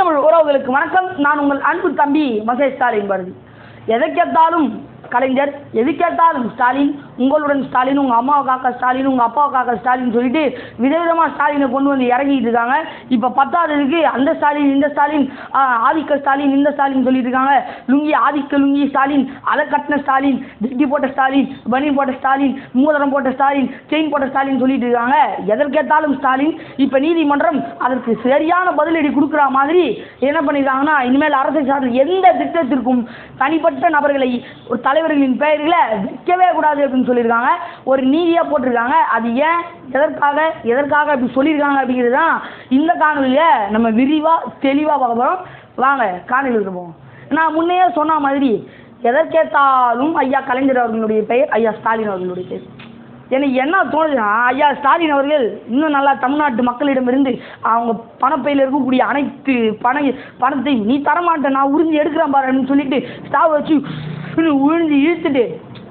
முத்தமிழ் உறவுகளுக்கு வணக்கம். நான் உங்கள் அன்பு தம்பி மகேஷ் ஸ்டாலின் பாரதி. எதை கேட்டாலும் கலைஞர், எது கேட்டாலும் ஸ்டாலின், உங்களுடன் ஸ்டாலின், உங்கள் அம்மாவை காக்க ஸ்டாலின், உங்கள் அப்பாவை காக்க ஸ்டாலின் சொல்லிட்டு விதவிதமாக ஸ்டாலினை கொண்டு வந்து இறங்கிட்டு இருக்காங்க. இப்போ 10வதுக்கு அந்த ஸ்டாலின், இந்த ஸ்டாலின், ஆதிக்க ஸ்டாலின், இந்த ஸ்டாலின் சொல்லிட்டு இருக்காங்க. லுங்கி ஆதிக்க லுங்கி ஸ்டாலின், அதை கட்டின ஸ்டாலின், திட்டி போட்ட ஸ்டாலின், பனியன் போட்ட ஸ்டாலின், மூதரம் போட்ட ஸ்டாலின், செயின் போட்ட ஸ்டாலின் சொல்லிட்டு இருக்காங்க. எதற்கேட்டாலும் ஸ்டாலின். இப்போ நீதிமன்றம் அதற்கு சரியான பதிலடி கொடுக்குற மாதிரி என்ன பண்ணியிருக்காங்கன்னா, இனிமேல் அரசு சார்ந்த எந்த திட்டத்திற்கும் தனிப்பட்ட நபர்களை ஒரு தலைவர்களின் பெயர்களை விற்கவே கூடாது அப்படின்னு சொல்லியிருக்காங்க. ஒரு நீதியாக போட்டிருக்காங்க. அது ஏன், எதற்காக அப்படி சொல்லியிருக்காங்க அப்படிங்கிறது தான் இந்த காணொலியை நம்ம விரிவாக தெளிவாக பார்க்க போகிறோம். வாங்க காணொலிக்கு போவோம். நான் முன்னையே சொன்ன மாதிரி எதற்கேட்டாலும் ஐயா கலைஞர் அவர்களுடைய பெயர், ஐயா ஸ்டாலின் அவர்களுடைய பெயர். எனக்கு என்ன தோணுதுன்னா, ஐயா ஸ்டாலின் அவர்கள் இன்னும் நல்லா தமிழ்நாட்டு மக்களிடமிருந்து அவங்க பணப்பையில் இருக்கக்கூடிய அனைத்து பணத்தை நீ தரமாட்டேன், நான் உறிஞ்சி எடுக்கிறேன் பாரு அப்படின்னு சொல்லிட்டு ஸ்டாவை வச்சு உறிஞ்சி இழுத்துட்டு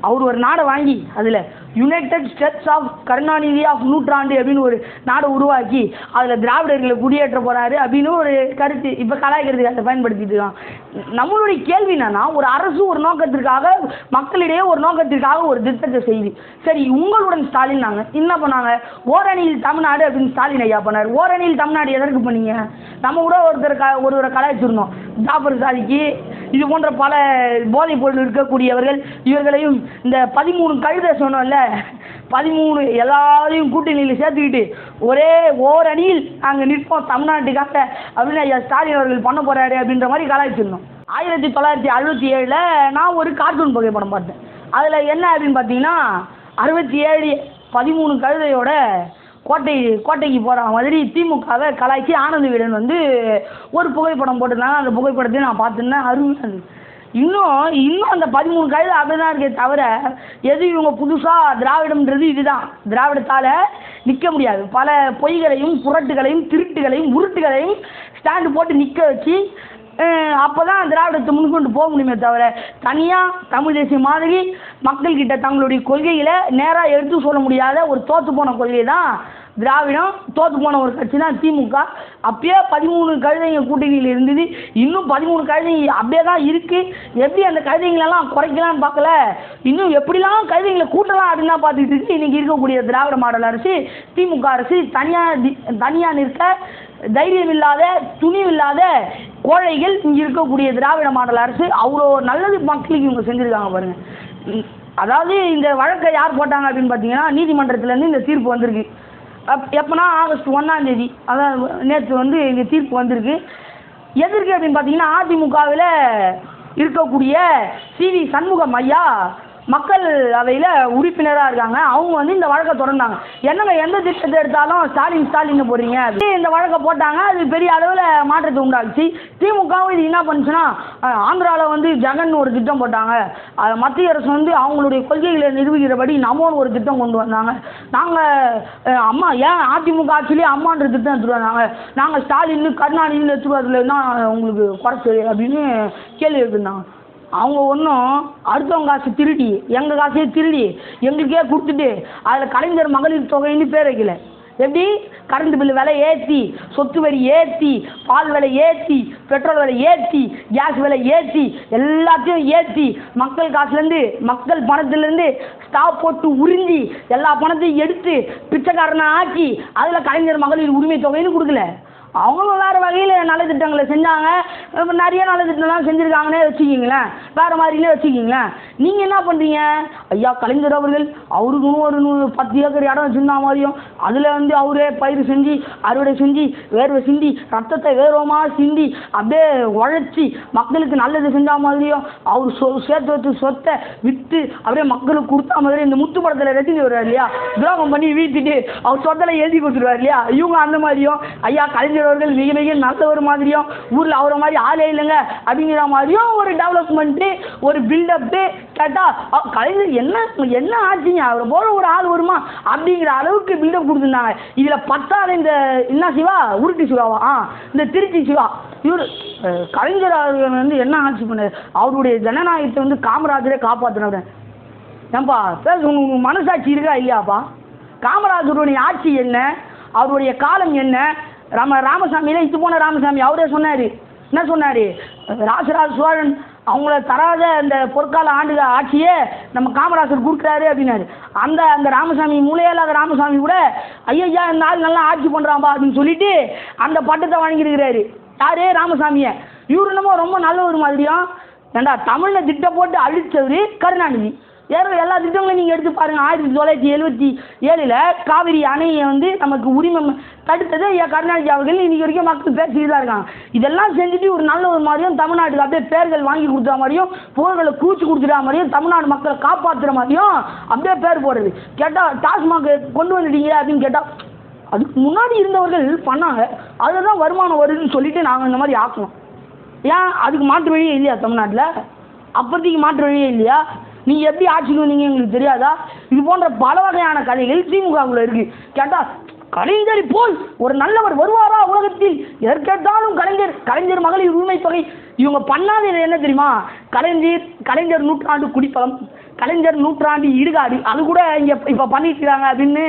அவர் ஒரு நாடை வாங்கி அதில் United States of Karunanidhi of நூற்றாண்டு அப்படின்னு ஒரு நாடை உருவாக்கி அதில் திராவிடர்களை குடியேற்ற போகிறாரு அப்படின்னு ஒரு கருத்து இப்போ கலாய்க்கிறதுக்கு அதை பயன்படுத்திட்டு இருக்கான். நம்மளுடைய கேள்வி என்னன்னா, ஒரு அரசு ஒரு நோக்கத்திற்காக, மக்களிடையே ஒரு நோக்கத்திற்காக ஒரு திட்டத்தை செய்து, சரி உங்களுடன் ஸ்டாலின் நாங்கள் என்ன பண்ணாங்க, ஓரணியில் தமிழ்நாடு அப்படின்னு ஸ்டாலின் ஐயா பண்ணார். ஓரணியில் தமிழ்நாடு எதற்கு பண்ணீங்க? நம்ம கூட ஒருவரை கலாய்ச்சிருந்தோம். ஜாஃபர் சாதிக்கு இது போன்ற பல போதைப் பொருள் இருக்கக்கூடியவர்கள், இவர்களையும் இந்த 13 கழுதை சொன்னோம்ல, 13 எல்லாரையும் கூட்டணியில் சேர்த்துக்கிட்டு ஒரே ஓரணியில் நாங்கள் நிற்போம் தமிழ்நாட்டுக்காக அப்படின்னு ஐயா ஸ்டாலின் அவர்கள் பண்ண போகிறாரு அப்படின்ற மாதிரி கலாய்ச்சிருந்தோம். 1967 நான் ஒரு கார்ட்டூன் புகைப்படம் பார்த்தேன். அதில் என்ன அப்படின்னு பார்த்தீங்கன்னா, 67 13 கழுதையோட கோட்டைக்கு போகிற மாதிரி திமுகவை கலாய்ச்சி ஆனந்த வீடன் வந்து ஒரு புகைப்படம் போட்டிருந்தாங்க. அந்த புகைப்படத்தையும் நான் பார்த்துருந்தேன். அருமையாக இன்னும் அந்த 13 கழுதை அப்படி தான் இருக்கே தவிர, எது இவங்க புதுசாக திராவிடம்ன்றது இதுதான், திராவிடத்தால் நிற்க முடியாது. பல பொய்களையும் புரட்டுகளையும் திருட்டுகளையும் உருட்டுகளையும் ஸ்டாண்டு போட்டு நிற்க வச்சு அப்போ தான் திராவிடத்தை முன்கொண்டு போக முடியுமே தவிர, தனியாக தமிழ் தேசியம் மாதிரி மக்கள்கிட்ட தங்களுடைய கொள்கைகளை நேராக எடுத்து சொல்ல முடியாத ஒரு தோற்று போன கொள்கை தான் திராவிடம். தோற்று போன ஒரு கட்சி தான் திமுக. அப்பயே 13 கழுதைங்க கூட்டணியில் இருந்தது. இன்னும் 13 கழுதைங்க அப்படியே தான் இருக்குது. எப்படி அந்த கழுதைங்களெல்லாம் குறைக்கலான்னு பார்க்கல, இன்னும் எப்படிலாம் கழுதைங்களை கூட்டலாம் அப்படின்னு தான் பார்த்துக்கிட்டு இருக்கு இன்றைக்கி இருக்கக்கூடிய திராவிட மாடல் அரசு, திமுக அரசு. தனியாக நிற்க தைரியம் இல்லாத, துணிவு இல்லாத கோழைகள் இங்கே இருக்கக்கூடிய திராவிட மாடல் அரசு. அவ்வளோ நல்லது மக்களுக்கு இவங்க செஞ்சுருக்காங்க பாருங்கள். அதாவது இந்த வழக்கை யார் போட்டாங்க அப்படின்னு பார்த்தீங்கன்னா, நீதிமன்றத்திலேருந்து இந்த தீர்ப்பு வந்திருக்கு. எப்போனா ஆகஸ்ட் 1ஆம் தேதி, அதாவது நேற்று வந்து இந்த தீர்ப்பு வந்திருக்கு. எதற்கு அப்படின்னு பார்த்தீங்கன்னா, அதிமுகவில் இருக்கக்கூடிய CV சண்முகம் ஐயா மக்கள் அவையில் உறுப்பினராக இருக்காங்க. அவங்க வந்து இந்த வழக்கை தொடர்ந்தாங்க. என்னங்க எந்த திட்டத்தை எடுத்தாலும் ஸ்டாலின் போடுறீங்க, இந்த வழக்கை போட்டாங்க. அது பெரிய அளவில் மாற்றத்தை உண்டாச்சு. திமுகவும் இது என்ன பண்ணுச்சுன்னா, ஆந்திராவில் வந்து ஜெகன் ஒரு திட்டம் போட்டாங்க. மத்திய அரசு வந்து அவங்களுடைய கொள்கைகளை நிரூபிக்கிறபடி நம்மோன்னு ஒரு திட்டம் கொண்டு வந்தாங்க. நாங்கள் அம்மா ஏன் அதிமுக ஆட்சியிலே அம்மான்ற திட்டம் எடுத்துகிட்டு வந்தாங்க, நாங்கள் ஸ்டாலின் கருணாநிதினு எடுத்துகிட்டு வரதுலன்னா உங்களுக்கு குறைச்சி அப்படின்னு கேள்வி எடுத்துருந்தாங்க. அவங்க ஒன்றும் அடுத்தவங்க காசு திருடி, எங்கள் காசையே திருடி எங்களுக்கே கொடுத்துட்டு அதில் கலைஞர் மகளிர் தொகைன்னு பேர் வைக்கல. எப்படி கரண்ட் பில்லு விலை ஏற்றி, சொத்து வரி ஏற்றி, பால் விலை ஏற்றி, பெட்ரோல் விலை ஏற்றி, கேஸ் விலை ஏற்றி, எல்லாத்தையும் ஏற்றி மக்கள் காசுலேருந்து, மக்கள் பணத்துலேருந்து ஸ்டாப் போட்டு உறிஞ்சி எல்லா பணத்தையும் எடுத்து பிச்சைக்காரனை ஆக்கி அதில் கலைஞர் மகளிர் உரிமை தொகைன்னு கொடுக்கல. அவங்களும் வேறு வகையில் நல்ல திட்டங்களை செஞ்சாங்க. இப்போ நிறைய நல்ல திட்டம்லாம் செஞ்சுருக்காங்கன்னே வச்சுக்கிங்களேன், வேறு மாதிரினே வச்சுக்கிங்களேன். நீங்கள் என்ன பண்ணுறீங்க, ஐயா கலைஞர் அவர்கள் அவருக்குன்னு ஒரு 10 ஏக்கர் இடம் வச்சுருந்தா மாதிரியும் அதில் வந்து அவரே பயிர் செஞ்சு அறுவடை செஞ்சு வேர்வை சிந்தி ரத்தத்தை வேர்வமாக சிந்தி அப்படியே உழைச்சி மக்களுக்கு நல்லது செஞ்ச மாதிரியும் அவர் சேர்த்து வச்சு சொத்தை விற்று அப்படியே மக்களுக்கு கொடுத்தா மாதிரி இந்த முத்து படத்தில் ரசித்து வருவார் இல்லையா, துரோகம் பண்ணி வீழ்த்திட்டு அவர் சொத்தில் எழுதி கொடுத்துருவார் இல்லையா, இவங்க அந்த மாதிரியும் ஐயா கலைஞர் அவர்கள் மிக மிக நல்லவர் மாதிரியும் ஊரில் அவரை மாதிரி ஆளே இல்லைங்க அப்படிங்கிற மாதிரியும் ஒரு டெவலப்மெண்ட்டு, ஒரு பில்டப்பு கேட்டால் கலைஞர் என்ன ஆச்சுங்க, அவரை போல ஒரு ஆள் வருமா அப்படிங்கிற அளவுக்கு பில்டப் கொடுத்துருந்தாங்க. இதில் 10ஆவது இந்த என்ன சிவா, உருட்டி சிவாவா, இந்த திருச்சி சிவா, இவர் கலைஞர் அவர்கள் வந்து என்ன ஆட்சி பண்ணார், அவருடைய ஜனநாயகத்தை வந்து காமராஜரே காப்பாற்றினவர். ஏன்பா பேச உங்களுக்கு மனசாட்சி இருக்கா இல்லையாப்பா? காமராஜருடைய ஆட்சி என்ன, அவருடைய காலம் என்ன, ராமசாமியில இது போன ராமசாமி அவரே சொன்னார். என்ன சொன்னார்? ராஜராஜ சோழன் அவங்கள தராத அந்த பொற்கால ஆட்சியே நம்ம காமராஜர் கொடுக்குறாரு அப்படின்னாரு. அந்த ராமசாமி மூலையில்லாத ராமசாமி கூட ஐயா இந்த ஆள் நல்லா ஆட்சி பண்ணுறாம்பா அப்படின்னு சொல்லிட்டு அந்த பட்டத்தை வழங்கியிருக்கிறாரு. யாரு? ராமசாமியை. இவரு என்னமோ ரொம்ப நல்ல ஒரு மாதிரியும். ஏண்டா தமிழில் திட்டம் போட்டு அழித்தவர் கருணாநிதி. எல்லா திட்டங்களையும் நீங்கள் எடுத்து பாருங்கள். 1977 காவிரி அணையை நமக்கு உரிமை தடுத்தது கருணாநிதி அவர்கள். இன்றைக்கி வரைக்கும் மக்கள் பேசிட்டு தான் இருக்காங்க. இதெல்லாம் செஞ்சுட்டு ஒரு நல்ல ஒரு மாதிரியும் தமிழ்நாட்டுக்கு அப்படியே பேர்கள் வாங்கி கொடுக்குற மாதிரியும் புகழ்களை கூச்சி கொடுத்துட்டா மாதிரியும் தமிழ்நாடு மக்களை காப்பாற்றுற மாதிரியும் அப்படியே பேர் போடுறது. கேட்டால் டாஸ்மாக் கொண்டு வந்துட்டீங்க அப்படின்னு கேட்டால் அதுக்கு முன்னாடி இருந்தவர்கள் பண்ணாங்க, அதில் தான் வருமானம் வருதுன்னு சொல்லிட்டு நாங்கள் இந்த மாதிரி ஆக்கணும். ஏன் அதுக்கு மாற்று வழியே இல்லையா தமிழ்நாட்டில்? அப்போதைக்கு மாற்று வழியே இல்லையா? நீங்கள் எப்படி ஆட்சிக்கு வந்தீங்க எங்களுக்கு தெரியாதா? இது போன்ற பல வகையான கதைகள் திமுகவுக்குள்ள இருக்குது. கேட்டால் கலைஞர் போல் ஒரு நல்லவர் வருவாரா உலகத்தில்? எதற்கேட்டாலும் கலைஞர் மகளிர் உரிமை தொகை. இவங்க பண்ணாதது என்ன தெரியுமா? கலைஞர் நூற்றாண்டு குடிப்பழம், கலைஞர் நூற்றாண்டு இடுகாடு, அது கூட இங்கே இப்போ பண்ணிட்டு இருக்காங்க அப்படின்னு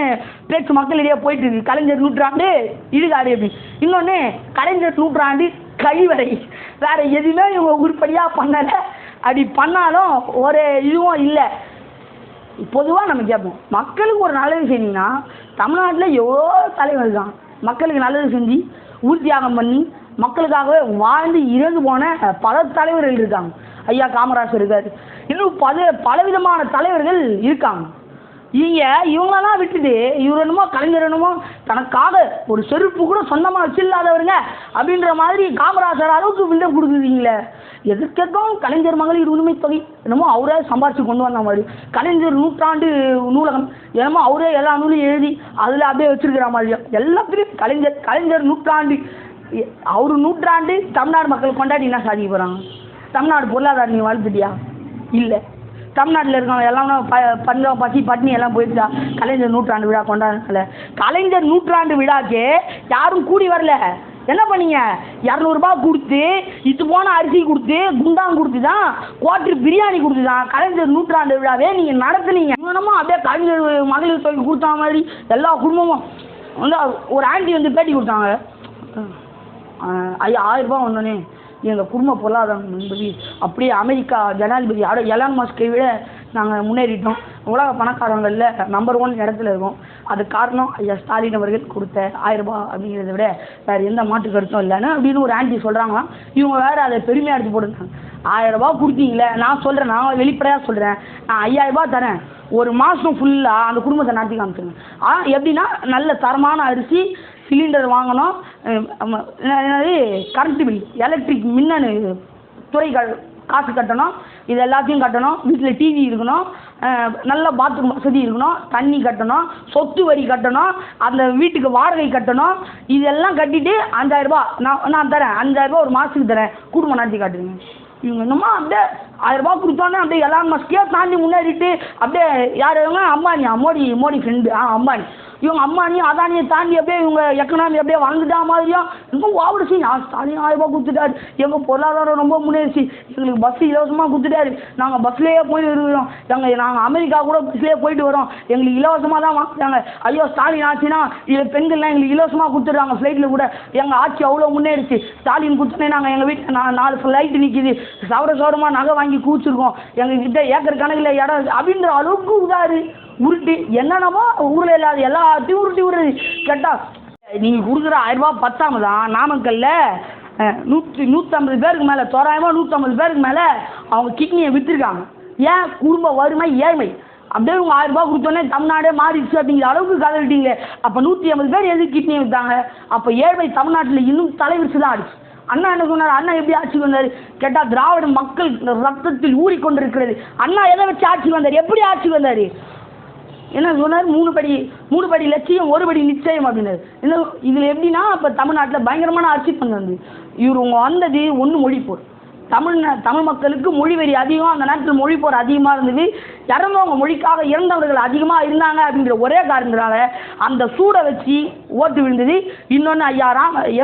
பேச்சு மக்களிடையே போயிட்டு இருக்கு. கலைஞர் நூற்றாண்டு இடுகாடு அப்படின்னு. இன்னொன்று கலைஞர் நூற்றாண்டு கழிவறை. வேற எதுவுமே இவங்க உருப்படியாக பண்ணலை. அப்படி பண்ணாலும் ஒரு இதுவும் இல்லை. பொதுவாக நம்ம கேட்போம், மக்களுக்கு ஒரு நல்லது செஞ்சீங்கன்னா தமிழ்நாட்டில் எவ்வளோ தலைவர் தான் மக்களுக்கு நல்லது செஞ்சு ஊர்த்தியாகம் பண்ணி மக்களுக்காகவே வாழ்ந்து இறந்து போன பல தலைவர்கள் இருக்காங்க. ஐயா காமராஜர் இருக்கார், இன்னும் பலவிதமான தலைவர்கள் இருக்காங்க. இவங்களெல்லாம் விட்டுட்டு இவர் என்னமோ கலைஞர் என்னமோ தனக்காக ஒரு செருப்பு கூட சொந்தமாக வச்சில்லாதவருங்க அப்படின்ற மாதிரி காமராஜர் அளவுக்கு வில்லம் கொடுக்குறீங்களே. எதுக்கேற்கும் கலைஞர் மகளிர் உரிமை தொகை என்னமோ அவரே சம்பாரிச்சு கொண்டு வந்த மாதிரி, கலைஞர் நூற்றாண்டு நூலகம் என்னமோ அவரே எல்லா நூலையும் எழுதி அதில் அப்படியே வச்சிருக்கிற மாதிரியும் எல்லாத்துலேயும் கலைஞர் நூற்றாண்டு. அவர் நூற்றாண்டு தமிழ்நாடு மக்கள் கொண்டாடி என்ன சாதிக்க போகிறாங்க? தமிழ்நாடு பொருளாதார நீ வாழ்த்துட்டியா? இல்லை. தமிழ்நாட்டில் இருக்கவங்க எல்லாம் பஞ்சம் பசி பட்னி எல்லாம் போயிடுச்சா? கலைஞர் நூற்றாண்டு விழா கொண்டாடுனால. கலைஞர் நூற்றாண்டு விழாக்கு யாரும் கூடி வரல. என்ன பண்ணீங்க? 200 ரூபாய் கொடுத்து இது போன அரிசி கொடுத்து குண்டான் கொடுத்து தான் குவார்டர் பிரியாணி கொடுத்து தான் கலைஞர் நூற்றாண்டு விழாவே நீங்கள் நடத்துனீங்க. இன்னமும் அப்படியே கலைஞர் மகளிர் தொகை கொடுத்தா மாதிரி எல்லா குடும்பமும் ஒரு ஆண்டி பேட்டி கொடுத்தாங்க. ஐயா 1000 ரூபாய் வந்தோன்னே எங்கள் குடும்ப பொருளாதாரம் என்பது அப்படியே அமெரிக்கா ஜனாதிபதி எலான் மஸ்கை விட நாங்கள் முன்னேறிட்டோம், உலக பணக்காரங்களில் நம்பர் 1 இடத்துல இருக்கோம். அது காரணம் ஐயா ஸ்டாலின் அவர்கள் கொடுத்த 1000 ரூபாய் அப்படிங்கிறத விட வேறு எந்த மாற்று கருத்தும் இல்லைன்னு அப்படின்னு ஒரு ஆண்டி சொல்கிறாங்களாம். இவங்க வேறு அதை பெருமையாக எடுத்து போட்டுருக்காங்க. 1000 ரூபாய் கொடுத்தீங்களே, நான் சொல்கிறேன், நான் வெளிப்படையாக சொல்கிறேன், நான் 5000 ரூபாய் தரேன், ஒரு மாதம் ஃபுல்லாக அந்த குடும்பத்தை நடத்தி காமிச்சிருங்க. எப்படின்னா நல்ல தரமான அரிசி, சிலிண்டர் வாங்கணும், கரண்ட் பில், எலக்ட்ரிக் மின்னணு துறைகள் காசு கட்டணும், இது எல்லாத்தையும் கட்டணும், வீட்டில் டிவி இருக்கணும், நல்ல பாத்ரூம் வசதி இருக்கணும், தண்ணி கட்டணும், சொத்து வரி கட்டணும், அந்த வீட்டுக்கு வாடகை கட்டணும். இதெல்லாம் கட்டிட்டு 5000 ரூபாய் நான் தரேன், 5000 ரூபாய் ஒரு மாதத்துக்கு தரேன், குடும்பம் நடத்தி காட்டுங்க. இவங்க என்னமோ அப்படியே 1000 ரூபாய் கொடுத்தோன்னே அப்படியே எலான் மஸ்கே தாண்டி முன்னேறிட்டு அப்படியே யார் இவங்க அம்பானியா, மோடி ஃப்ரெண்டு அம்பானி, இவங்க அம்பானி அதானியை தாண்டி அப்படியே இவங்க எக்கனாமி அப்படியே வளர்ந்துட்டா மாதிரியும் இன்னும் ஓவடு செய்யும். ஸ்டாலின் 1000 ரூபாய் கொடுத்துட்டாரு, எங்கள் பொருளாதாரம் ரொம்ப முன்னேறிச்சு, எங்களுக்கு பஸ் இலவசமாக கொடுத்துட்டாரு, நாங்கள் பஸ்லேயே போய் இருக்கிறோம், நாங்கள் அமெரிக்கா கூட பஸ்லேயே போயிட்டு வரோம், எங்களுக்கு இலவசமாக தான் வாங்கிட்டாங்க. ஐயோ ஸ்டாலின் ஆச்சுன்னா இது பெண்கள்லாம் எங்களுக்கு இலவசமாக கொடுத்துட்றாங்க ஃப்ளைட்டில் கூட, எங்கள் ஆட்சி அவ்வளோ முன்னேறிச்சு, ஸ்டாலின் கொடுத்தோன்னே நாங்கள் எங்கள் வீட்டில் 4 ஃப்ளைட்டு நிற்கிது, சவரமாக நகை வாங்கி கூச்சிருக்கோம், எங்ககிட்ட ஏக்கர் கணக்கில் இடம் அப்படின்ற அளவுக்கு உதாரு உருட்டு என்னென்னமோ ஊரில் இல்லாத எல்லாத்தையும் உருட்டி விடுறது. கேட்டால் நீங்கள் கொடுக்குற 1000 ரூபாய் பத்தாம தான் நாமக்கல்ல 150 பேருக்கு மேலே, தோராயமாக 150 பேருக்கு மேலே அவங்க கிட்னியை விற்றுருக்காங்க. ஏன்? குடும்ப வறுமை, ஏழ்மை. அப்படியே உங்கள் 1000 ரூபாய் கொடுத்தோன்னே தமிழ்நாடே மாறிடுச்சு அப்படிங்கிற அளவுக்கு கதறிட்டீங்களே. அப்போ 150 பேர் எது கிட்னியை விற்றாங்க? அப்போ ஏழ்மை தமிழ்நாட்டில் இன்னும் தலைவிரிச்சு தான் ஆடிச்சு. அண்ணா என்ன சொன்னார்? அண்ணா எப்படி ஆட்சிக்கு வந்தார் கேட்டால் திராவிட மக்கள் ரத்தத்தில் ஊறிக்கொண்டிருக்கிறது. அண்ணா எதை வச்சு ஆட்சிக்கு வந்தார்? எப்படி ஆட்சிக்கு வந்தார்? என்ன சொன்னார்? 3 படி லட்சியம் 1 படி நிச்சயம் அப்படின்னாரு. என்ன இதில் எப்படின்னா இப்போ தமிழ்நாட்டில் பயங்கரமான ஆட்சி பண்ணது இவர். உங்க வந்தது ஒன்று மொழிப்போர். தமிழ் மக்களுக்கு மொழிவெறி அதிகம், அந்த நேரத்தில் மொழிப்போர் அதிகமாக இருந்தது, இறந்தவங்க மொழிக்காக இறந்தவர்கள் அதிகமாக இருந்தாங்க அப்படிங்கிற ஒரே காரணத்தினால அந்த சூடை வச்சு ஓட்டு விழுந்தது. இன்னொன்று ஐயா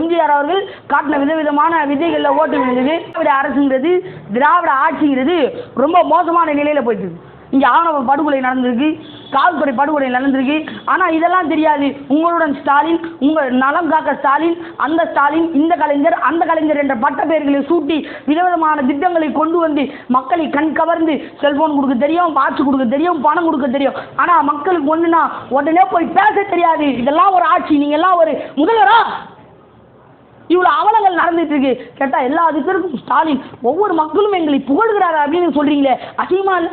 எம்ஜிஆர் அவர்கள் காட்டின விதவிதமான விதைகளில் ஓட்டு விழுந்தது. திராவிட அரசுங்கிறது, திராவிட ஆட்சிங்கிறது ரொம்ப மோசமான நிலையில் போயிட்டு. இங்கே ஆணவ படுகொலை நடந்திருக்கு, காவல்துறை படுகொலை நடந்திருக்கு. ஆனால் இதெல்லாம் தெரியாது. உங்களுடன் ஸ்டாலின், உங்கள் நலம் காக்க ஸ்டாலின், அந்த ஸ்டாலின், இந்த கலைஞர், அந்த கலைஞர் என்ற பட்ட பெயர்களை சூட்டி விதவிதமான திட்டங்களை கொண்டு வந்து மக்களை கண் கவர்ந்து செல்போன் கொடுக்க தெரியும், வாட்ச் கொடுக்க தெரியும், பணம் கொடுக்க தெரியும். ஆனால் மக்களுக்கு ஒன்றுனா உடனே போய் பேச தெரியாது. இதெல்லாம் ஒரு ஆட்சி? நீங்க எல்லாம் ஒரு முதல்வரா? இவ்வளவு அவலங்கள் நடந்துட்டு இருக்கு. கேட்டா எல்லா அதிபருக்கும் ஸ்டாலின் ஒவ்வொரு மக்களும் எங்களை புகழ்கிறாரு அப்படின்னு சொல்றீங்களே, அசிங்கமா இல்லை?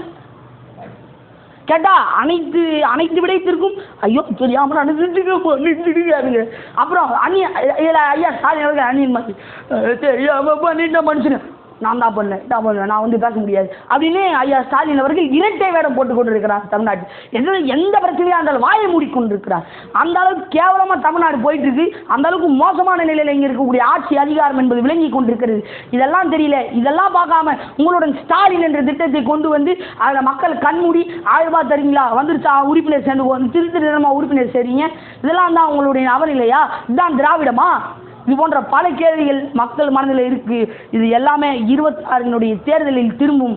கேட்டா அனைத்து விடயத்திற்கும் ஐயோ தெரியாம நடந்துட்டு. அப்புறம் ஐயா ஸ்டாலின் அவர்கள் அந்நியன் மாதிரி தெரியாம பண்ணிட்ட மனுஷன் நான் தான் பண்ணேன், நான் வந்து பேச முடியாது அப்படின்னு ஐயா ஸ்டாலின் அவர்கள் இரட்டை வேடம் போட்டுக் கொண்டிருக்கிறார். தமிழ்நாட்டில் எந்த பிரச்சனையா இருந்தாலும் வாயை மூடிக்கொண்டிருக்கிறார். அந்த அளவுக்கு கேவலமா தமிழ்நாடு போயிட்டு இருக்கு. அந்த அளவுக்கு மோசமான நிலையில இங்க இருக்கக்கூடிய ஆட்சி அதிகாரம் என்பது விளங்கி கொண்டிருக்கிறது. இதெல்லாம் தெரியல. இதெல்லாம் பார்க்காம உங்களுடன் ஸ்டாலின் என்ற திட்டத்தை கொண்டு வந்து அதில் மக்கள் கண்மூடி 1000 ரூபாய் தரீங்களா, வந்துருச்சா உறுப்பினர் சேர்ந்து திருத்தமா உறுப்பினர் சேர்றீங்க. இதெல்லாம் தான் உங்களுடைய அவநிலையா? இதுதான் திராவிடமா? இது போன்ற பல கேள்விகள் மக்கள் மனதில் இருக்கு. இது எல்லாமே 26 தேர்தலில் திரும்பும்.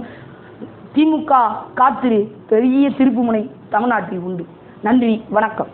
திமுக காத்திரு, பெரிய திருப்புமுனை தமிழ்நாட்டில் உண்டு. நன்றி, வணக்கம்.